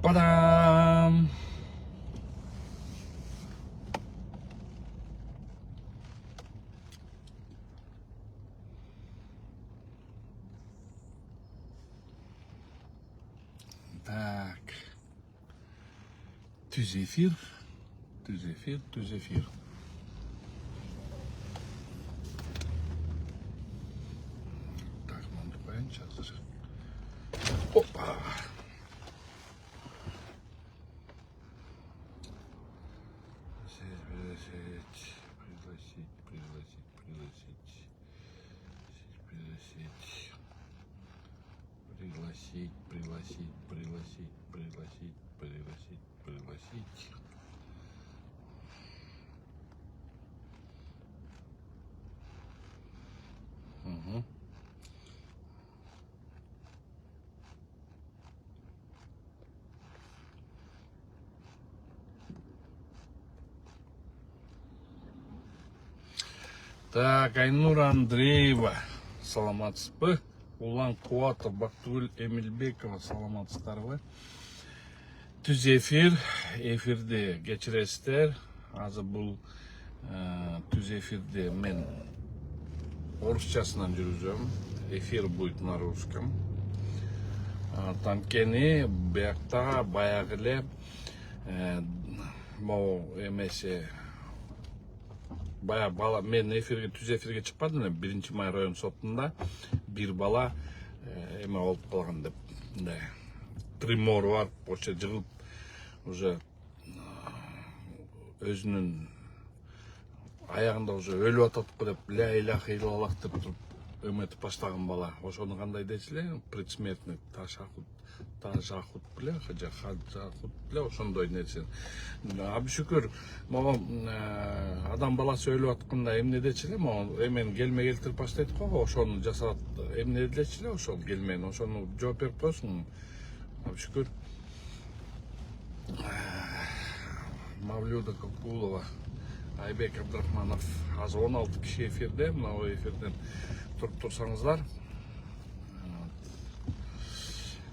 Па-дам! Так. Тюзефир. Так, надо понять сейчас. Опа! Пригласить. Угу. Так, Айнура Андреева, саламатсызбы. Улан Куатов, Бактыгүл Эмилбекова, саламатсыздарбы. Түз эфирде кечиресиздер. Азыр бул түз эфирде мен орусчасынан жүргүзөм. Эфир будет на русском. Танкени биякта баягы эле могу эмесе бая бала мен түз эфирге чыкпадым эле 1-май район сотунда бир бала эме болуп калган деп тремор бар, ошо жыгылып уже өзүнүн аягында уже өлүп атат деп ля иляха иллаллах деп туруп эметип баштаган бала. Ошону кандай дейсиз эле? Предсмертный ташахут беле, хаджахут беле ошондой нерсе. Абшүкүр могу адам баласы өлүп атканда эмне дечи эле? Могу эмен келме келтирип баштайт го, ошону жасап эмне делечи эле ошол келмени, ошону жооп берип коесуң. Абшүкүр Мавлюда Кокулова, Айбек Абдрахманов, азыр 16 киши эфирде, мына эфирден туруп турсаңыздар.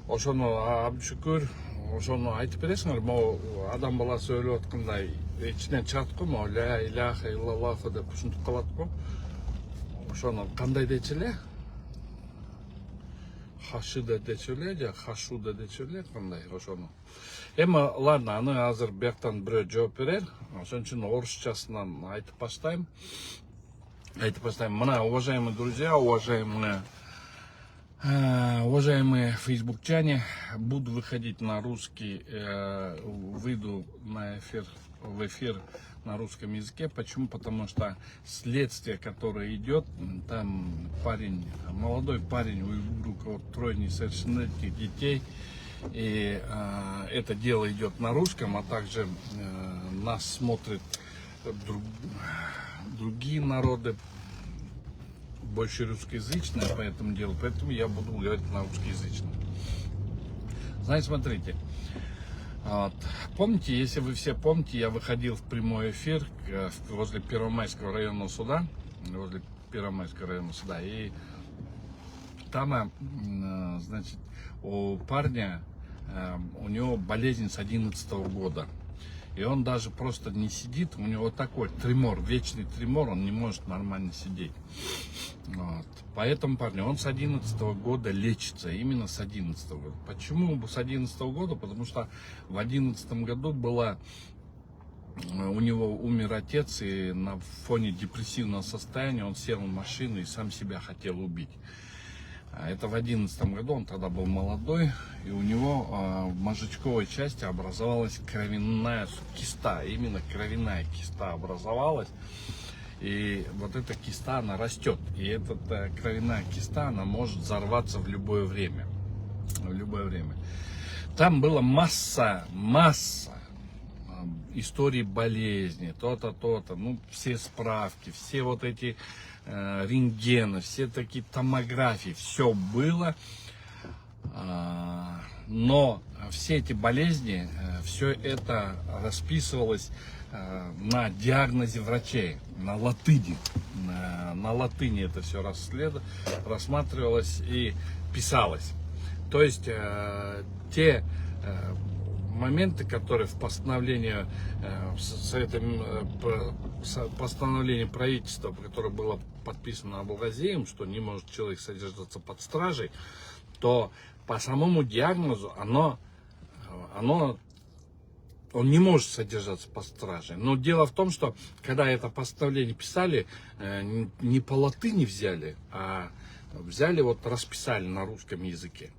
Ошону абшүкүр, ошону айтып бересиңер, могу адам баласы өлүп атканда ичинен чыгат го, могу ля иляха иллаллах деп ушинтип калат го. Ошону кандай дечи эле? Хашида дечи эле же хашуда дечи эле, кандай ошону. Эми ладно, аны азыр бияктан бирөө жооп берер. Ошон үчүн орусчасынан айтып баштайм. Мына, уважаемые друзья, уважаемые фейсбукчане, буду выходить на русский, выйду в эфир на русском языке. Почему? Потому что следствие, которое идет, там молодой парень, у кого 3 несовершеннолетних детей, и это дело идет на русском, а также нас смотрят другие народы, больше русскоязычные по этому делу, поэтому я буду говорить на русскоязычном. Знаете, смотрите, вот, помните, если вы все помните, я выходил в прямой эфир возле Первомайского районного суда, и там, значит, у парня, у него болезнь с 2011 года. И он даже просто не сидит, у него такой тремор, вечный тремор, он не может нормально сидеть. Вот. Поэтому, парни, он с 2011 года лечится, именно с 2011 года. Почему с 2011 года? Потому что в 2011 году у него умер отец, и на фоне депрессивного состояния он сел в машину и сам себя хотел убить. Это в 2011 году, он тогда был молодой, и у него в мозжечковой части образовалась кровяная киста, именно кровяная киста образовалась, и вот эта киста, она растет, и эта кровяная киста, она может взорваться в любое время, Там была масса истории болезни, то-то, ну, все справки, все вот эти рентгены, все такие томографии, все было, но все эти болезни, все это расписывалось на диагнозе врачей, на латыни. На латыни это все рассматривалось и писалось. То есть те моменты, которые в постановлении постановление правительства, которое было подписано Абулгазием, что не может человек содержаться под стражей, то по самому диагнозу он не может содержаться под стражей. Но дело в том, что когда это постановление писали, не по латыни взяли, а взяли, вот расписали на русском языке.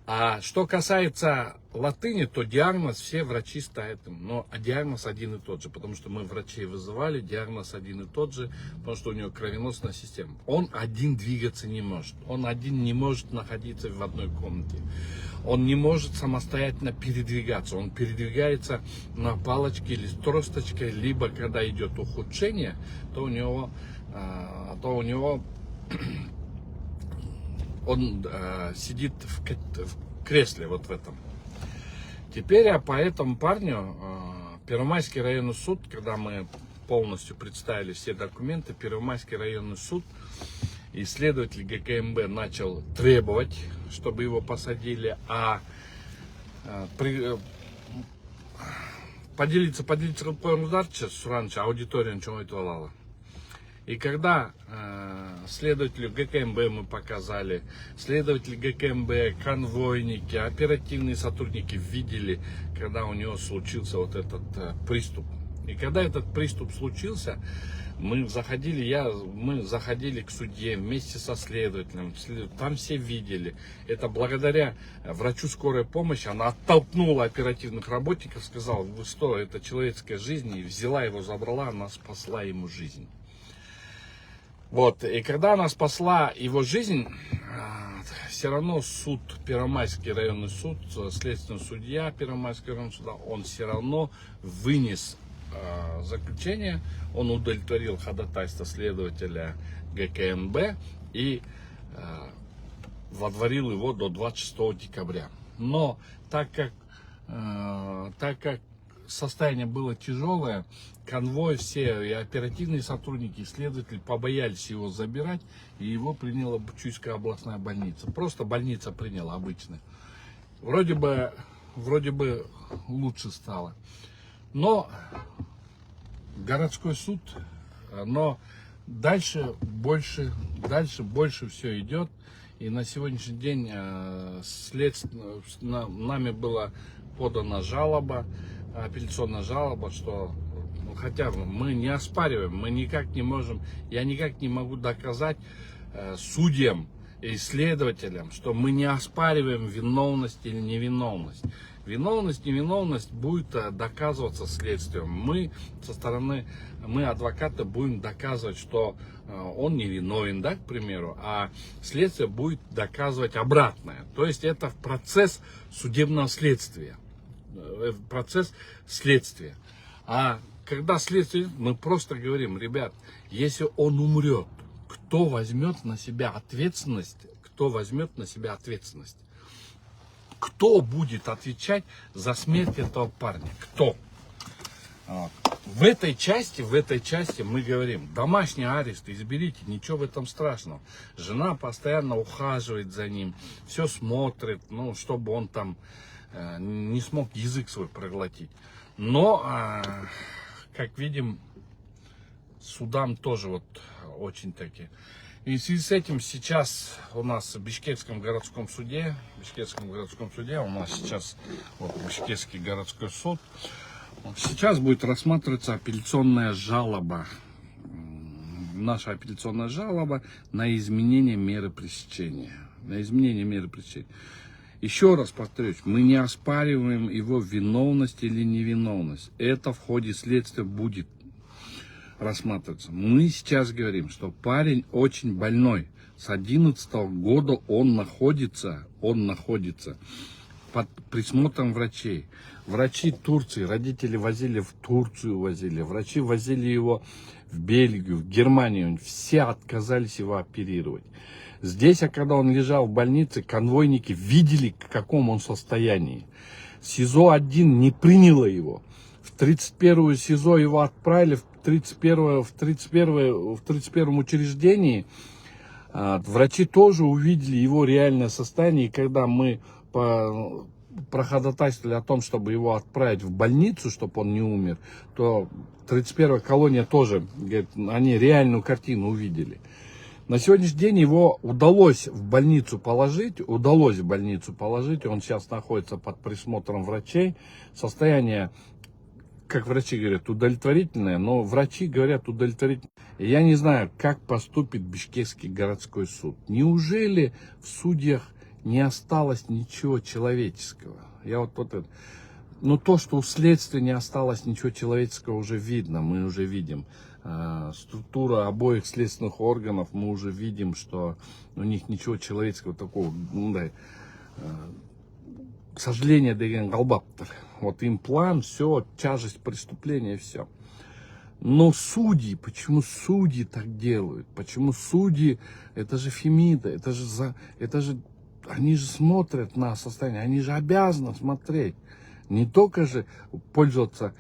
А что касается латыни, то диагноз все врачи ставят, но диагноз один и тот же, потому что мы врачей вызывали, диагноз один и тот же, потому что у него кровеносная система. Он один двигаться не может, он один не может находиться в одной комнате, он не может самостоятельно передвигаться, он передвигается на палочке или с тросточкой, либо когда идет ухудшение, то у него он сидит в кресле вот в этом. Теперь по этому парню Первомайский районный суд, когда мы полностью представили все документы, Первомайский районный суд и следователь ГКМБ начал требовать, чтобы его посадили, поделиться ударча раньше аудитория ничего не валала. И когда следователю ГКМБ мы показали, следователь ГКМБ, конвойники, оперативные сотрудники видели, когда у него случился вот этот приступ. И когда этот приступ случился, мы заходили к судье вместе со следователем, там все видели. Это благодаря врачу скорой помощи, она оттолкнула оперативных работников, сказала: вы что, это человеческая жизнь, и взяла его, забрала, она спасла ему жизнь. Вот, и когда она спасла его жизнь, все равно суд, Первомайский районный суд, следственный судья Первомайского районного суда, он все равно вынес заключение, он удовлетворил ходатайство следователя ГКМБ и водворил его до 26 декабря. Но так как состояние было тяжелое, конвой, все и оперативные сотрудники, и следователи побоялись его забирать, и его приняла Бучуйская областная больница. Просто больница приняла обычная. Вроде бы лучше стало. Но городской суд, но дальше больше все идет. И на сегодняшний день нами была подана жалоба, апелляционная жалоба, что хотя мы не оспариваем, мы никак не можем, я никак не могу доказать судьям и следователям, что мы не оспариваем виновность или невиновность. Виновность, невиновность будет доказываться следствием. Мы со стороны, адвокаты, будем доказывать, что он невиновен, да, к примеру, а следствие будет доказывать обратное. То есть это процесс судебного следствия. Процесс следствия. А когда следствие, мы просто говорим: ребят, если он умрет, кто возьмет на себя ответственность? Кто возьмет на себя ответственность? Кто будет отвечать за смерть этого парня? Кто? В этой части мы говорим: домашний арест изберите, ничего в этом страшного. Жена постоянно ухаживает за ним, все смотрит, ну, чтобы он там не смог язык свой проглотить. Но, как видим, судам тоже вот очень такие. И в связи с этим сейчас у нас в Бишкекском городском суде, у нас сейчас вот Бишкекский городской суд, сейчас будет рассматриваться апелляционная жалоба, наша апелляционная жалоба на изменение меры пресечения. Еще раз повторюсь, мы не оспариваем его виновность или невиновность. Это в ходе следствия будет рассматриваться. Мы сейчас говорим, что парень очень больной. С 2011 года он находится под присмотром врачей. Врачи Турции, родители возили в Турцию, врачи возили его в Бельгию, в Германию. Все отказались его оперировать. Здесь, когда он лежал в больнице, конвойники видели, в каком он состоянии. СИЗО-1 не приняло его. В 31-ю СИЗО его отправили, в 31-м учреждении. Врачи тоже увидели его реальное состояние. И когда мы проходатайствовали о том, чтобы его отправить в больницу, чтобы он не умер, то 31-я колония тоже, говорит, они реальную картину увидели. На сегодняшний день его удалось в больницу положить, он сейчас находится под присмотром врачей. Состояние, как врачи говорят, удовлетворительное, но врачи говорят удовлетворительное. И я не знаю, как поступит Бишкекский городской суд. Неужели в судьях не осталось ничего человеческого? Но то, что у следствия не осталось ничего человеческого, уже видно, мы уже видим. Структура обоих следственных органов, мы уже видим, что у них ничего человеческого такого, к сожалению, деген қалбаптыр. Вот им план, все, тяжесть преступления, все. Но судьи, почему судьи так делают? Почему судьи, это же Фемида, это же, они же смотрят на состояние, они же обязаны смотреть. Не только же пользоваться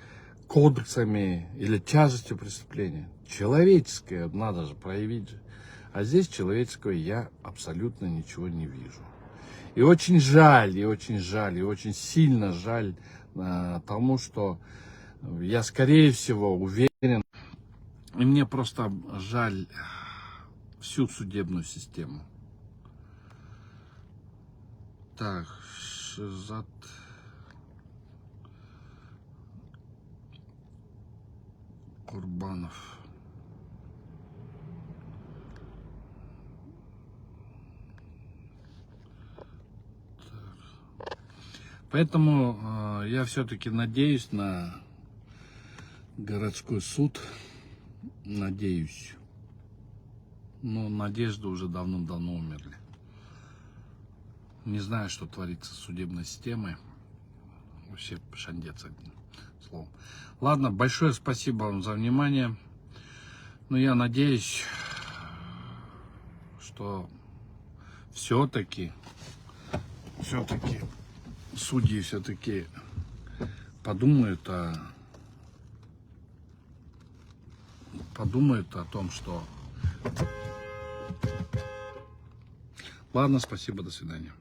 кодексами или тяжестью преступления. Человеческое надо же проявить же. А здесь человеческого я абсолютно ничего не вижу. И очень жаль, и очень сильно жаль тому, что я, скорее всего, уверен, и мне просто жаль всю судебную систему. Так, Шизат Курбанов. Так. Поэтому я все-таки надеюсь на городской суд. Надеюсь. Но надежды уже давно-давно умерли. Не знаю, что творится с судебной системой. Вообще шандец одним словом. Ладно, большое спасибо вам за внимание. Но я надеюсь, что все-таки судьи все-таки подумают о том, что... Ладно, спасибо, до свидания.